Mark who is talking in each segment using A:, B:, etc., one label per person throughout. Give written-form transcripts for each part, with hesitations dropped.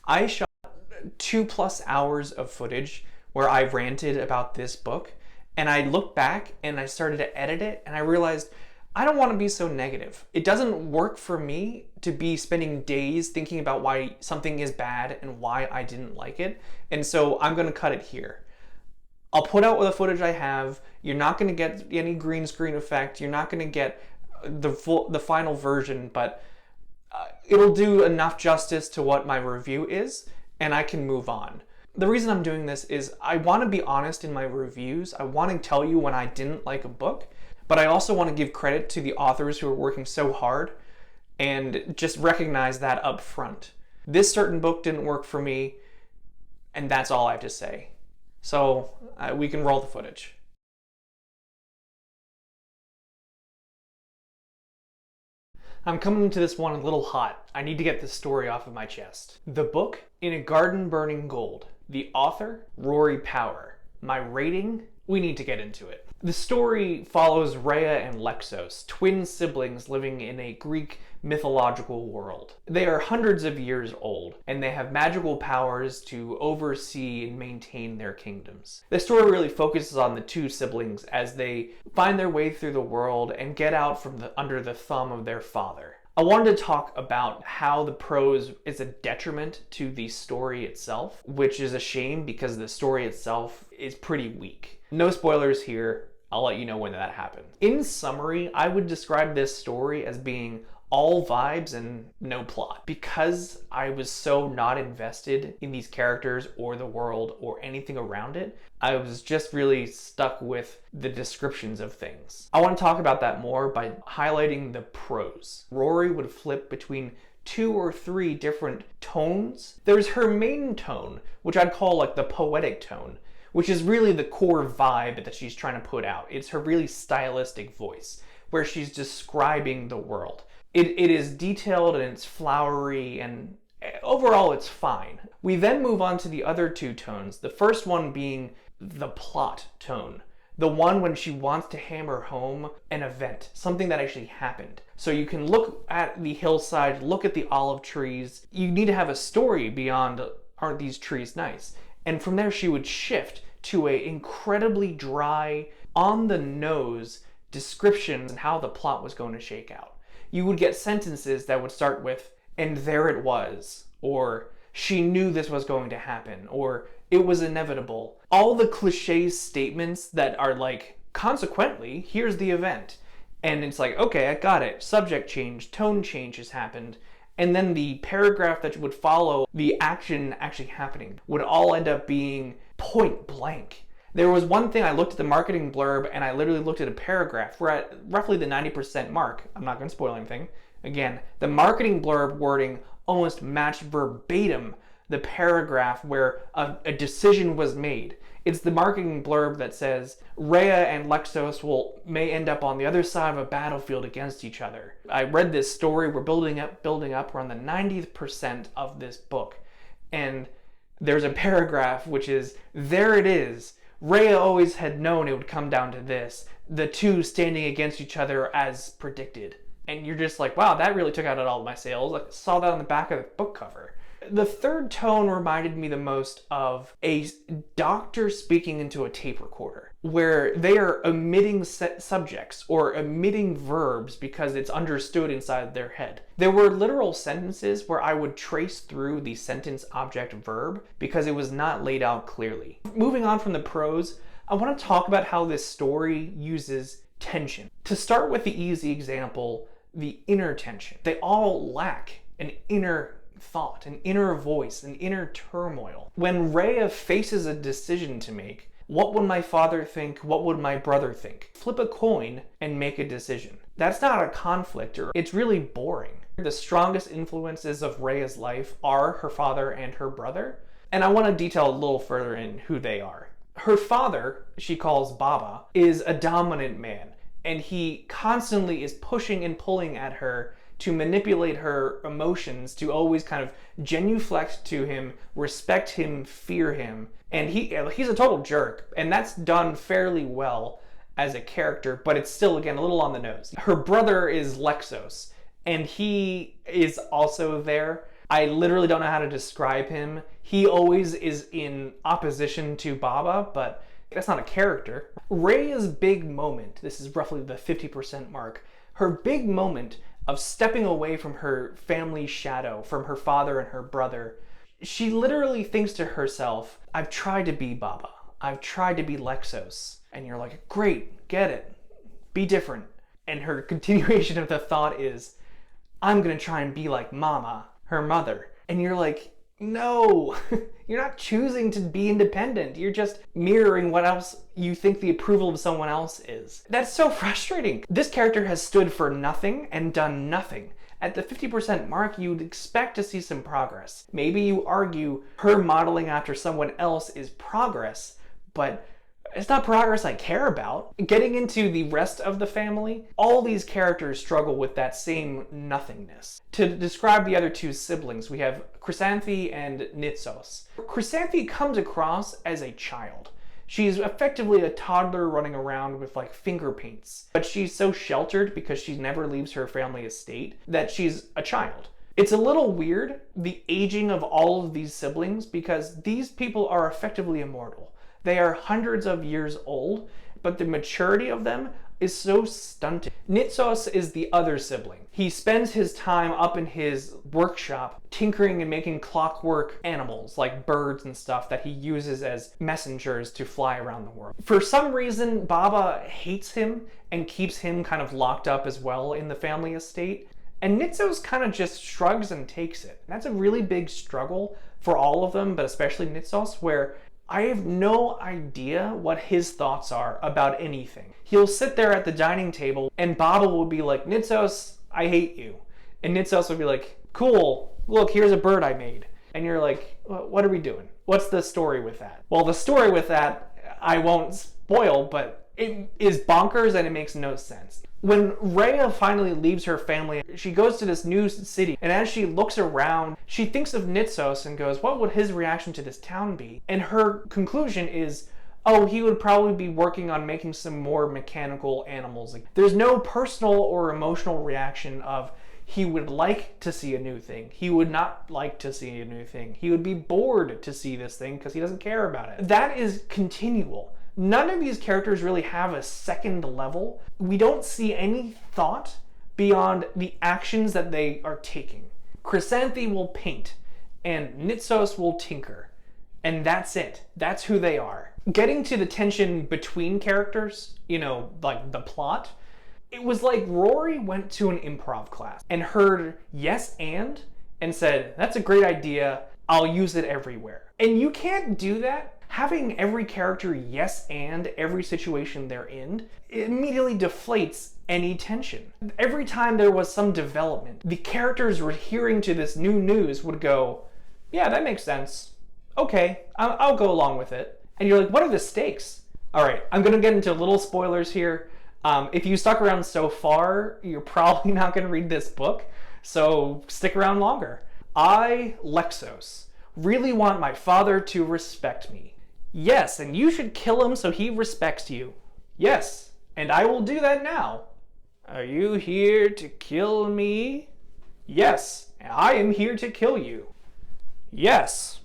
A: I shot 2+ hours of footage where I ranted about this book, and I looked back and I started to edit it, and I realized I don't want to be so negative. It doesn't work for me to be spending days thinking about why something is bad and why I didn't like it, and so I'm going to cut it here. I'll put out the footage I have. You're not going to get any green screen effect. You're not going to get the final version, but it'll do enough justice to what my review is, and I can move on. The reason I'm doing this is I want to be honest in my reviews. I want to tell you when I didn't like a book, but I also want to give credit to the authors who are working so hard and just recognize that up front. This certain book didn't work for me, and that's all I have to say. So we can roll the footage. I'm coming into this one a little hot. I need to get this story off of my chest. The book, In a Garden Burning Gold. The author, Rory Power. My rating, we need to get into it. The story follows Rhea and Lexos, twin siblings living in a Greek mythological world. They are hundreds of years old, and they have magical powers to oversee and maintain their kingdoms. The story really focuses on the two siblings as they find their way through the world and get out from under the thumb of their father. I wanted to talk about how the prose is a detriment to the story itself, which is a shame because the story itself is pretty weak. No spoilers here. I'll let you know when that happens. In summary, I would describe this story as being all vibes and no plot. Because I was so not invested in these characters or the world or anything around it, I was just really stuck with the descriptions of things. I want to talk about that more by highlighting the prose. Rory would flip between 2 or 3 different tones. There's her main tone, which I'd call like the poetic tone, which is really the core vibe that she's trying to put out. It's her really stylistic voice, where she's describing the world. It is detailed and it's flowery, and overall it's fine. We then move on to the other 2 tones, the first one being the plot tone. The one when she wants to hammer home an event, something that actually happened. So you can look at the hillside, look at the olive trees. You need to have a story beyond, aren't these trees nice? And from there she would shift to a incredibly dry, on the nose description and how the plot was going to shake out. You would get sentences that would start with, and there it was, or she knew this was going to happen, or it was inevitable. All the cliche statements that are like, consequently, here's the event. And it's like, okay, I got it. Subject change, tone change has happened. And then the paragraph that would follow the action actually happening would all end up being point blank. There was one thing, I looked at the marketing blurb and I literally looked at a paragraph. We're at roughly the 90% mark. I'm not going to spoil anything. Again, the marketing blurb wording almost matched verbatim the paragraph where a decision was made. It's the marketing blurb that says, Rhea and Lexos may end up on the other side of a battlefield against each other. I read this story, we're building up, we're on the 90th% of this book. And there's a paragraph which is, there it is. Rhea always had known it would come down to this. The two standing against each other as predicted. And you're just like, wow, that really took out all of my sales. I saw that on the back of the book cover. The third tone reminded me the most of a doctor speaking into a tape recorder, where they are omitting subjects or omitting verbs because it's understood inside their head. There were literal sentences where I would trace through the sentence, object, verb because it was not laid out clearly. Moving on from the prose, I want to talk about how this story uses tension. To start with the easy example, the inner tension. They all lack an inner thought, an inner voice, an inner turmoil. When Rhea faces a decision to make, what would my father think? What would my brother think? Flip a coin and make a decision. That's not a conflict, or it's really boring. The strongest influences of Rhea's life are her father and her brother, and I want to detail a little further in who they are. Her father, she calls Baba, is a dominant man, and he constantly is pushing and pulling at her to manipulate her emotions, to always kind of genuflect to him, respect him, fear him. And he's a total jerk, and that's done fairly well as a character, but it's still, again, a little on the nose. Her brother is Lexos, and he is also there, I literally don't know how to describe him. He always is in opposition to Baba, but that's not a character. Rhea's big moment, this is roughly the 50% mark, her big moment of stepping away from her family's shadow, from her father and her brother, she literally thinks to herself, I've tried to be Baba. I've tried to be Lexos. And you're like, great, get it. Be different. And her continuation of the thought is, I'm gonna try and be like Mama, her mother. And you're like, no, you're not choosing to be independent. You're just mirroring what else you think the approval of someone else is. That's so frustrating. This character has stood for nothing and done nothing. At the 50% mark, you'd expect to see some progress. Maybe you argue her modeling after someone else is progress, but it's not progress I care about. Getting into the rest of the family, all these characters struggle with that same nothingness. To describe the other two siblings, we have Chrysanthi and Nitsos. Chrysanthi comes across as a child. She's effectively a toddler running around with like finger paints, but she's so sheltered because she never leaves her family estate that she's a child. It's a little weird, the aging of all of these siblings, because these people are effectively immortal. They are hundreds of years old, but the maturity of them is so stunted. Nitsos is the other sibling. He spends his time up in his workshop tinkering and making clockwork animals like birds and stuff that he uses as messengers to fly around the world. For some reason, Baba hates him and keeps him kind of locked up as well in the family estate. And Nitsos kind of just shrugs and takes it. That's a really big struggle for all of them, but especially Nitsos, where I have no idea what his thoughts are about anything. He'll sit there at the dining table and Baba will be like, Nitsos, I hate you. And Nitsos will be like, cool, look, here's a bird I made. And you're like, what are we doing? What's the story with that? Well, the story with that, I won't spoil, but it is bonkers and it makes no sense. When Rhea finally leaves her family, she goes to this new city, and as she looks around, she thinks of Nitsos and goes, what would his reaction to this town be? And her conclusion is, oh, he would probably be working on making some more mechanical animals. There's no personal or emotional reaction of, he would like to see a new thing. He would not like to see a new thing. He would be bored to see this thing because he doesn't care about it. That is continual. None of these characters really have a second level. We don't see any thought beyond the actions that they are taking. Chrysanthi will paint, and Nitsos will tinker. And that's it. That's who they are. Getting to the tension between characters, like the plot, it was like Rory went to an improv class and heard yes and said, that's a great idea, I'll use it everywhere. And you can't do that. Having every character yes and every situation they're in, it immediately deflates any tension. Every time there was some development, the characters adhering to this new news would go, yeah, that makes sense. Okay, I'll go along with it. And you're like, what are the stakes? All right, I'm gonna get into little spoilers here. If you stuck around so far, you're probably not gonna read this book, so stick around longer. I, Lexos, really want my father to respect me. Yes, and you should kill him so he respects you. Yes, and I will do that now. Are you here to kill me? Yes, I am here to kill you. Yes,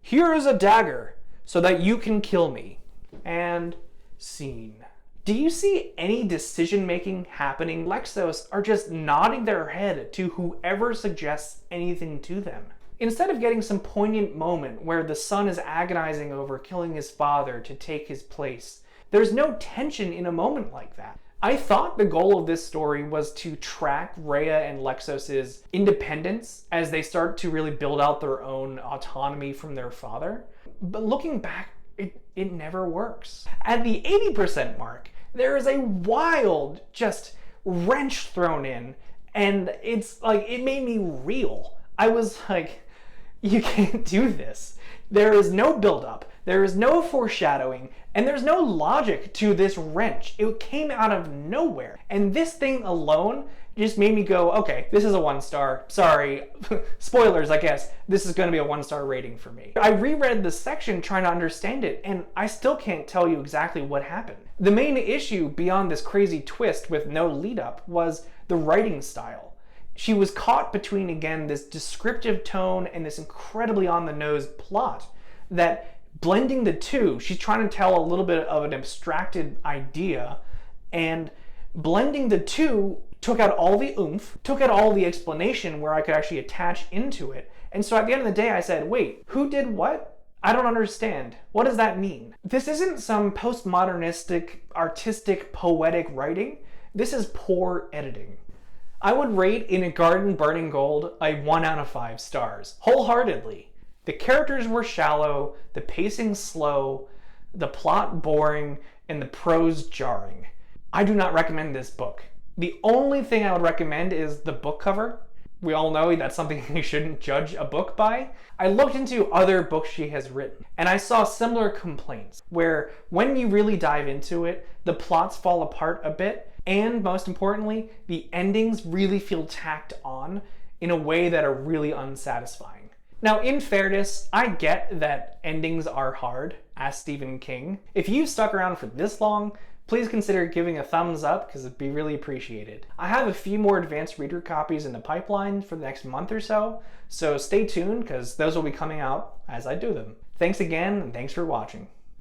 A: here is a dagger so that you can kill me. And scene. Do you see any decision-making happening? Lexos are just nodding their head to whoever suggests anything to them. Instead of getting some poignant moment where the son is agonizing over killing his father to take his place, there's no tension in a moment like that. I thought the goal of this story was to track Rhea and Lexos' independence as they start to really build out their own autonomy from their father. But looking back, it never works. At the 80% mark, there is a wild, just wrench thrown in, and it's like, it made me reel. I was like, you can't do this. There is no buildup, there is no foreshadowing, and there's no logic to this wrench. It came out of nowhere. And this thing alone just made me go, okay, this is a 1-star. Sorry, spoilers, I guess. This is gonna be a 1-star rating for me. I reread the section trying to understand it, and I still can't tell you exactly what happened. The main issue beyond this crazy twist with no lead up was the writing style. she was caught between, again, this descriptive tone and this incredibly on-the-nose plot that blending the two, she's trying to tell a little bit of an abstracted idea, and blending the two took out all the oomph, took out all the explanation where I could actually attach into it. And so at the end of the day, I said, wait, who did what? I don't understand. What does that mean? This isn't some postmodernistic, artistic, poetic writing. This is poor editing. I would rate In a Garden Burning Gold a 1 out of 5 stars, wholeheartedly. The characters were shallow, the pacing slow, the plot boring, and the prose jarring. I do not recommend this book. The only thing I would recommend is the book cover. We all know that's something you shouldn't judge a book by. I looked into other books she has written, and I saw similar complaints, where when you really dive into it, the plots fall apart a bit, and most importantly, the endings really feel tacked on in a way that are really unsatisfying. Now, in fairness, I get that endings are hard, as Stephen King. If you stuck around for this long, please consider giving a thumbs up because it'd be really appreciated. I have a few more advanced reader copies in the pipeline for the next month or so stay tuned because those will be coming out as I do them. Thanks again, and thanks for watching.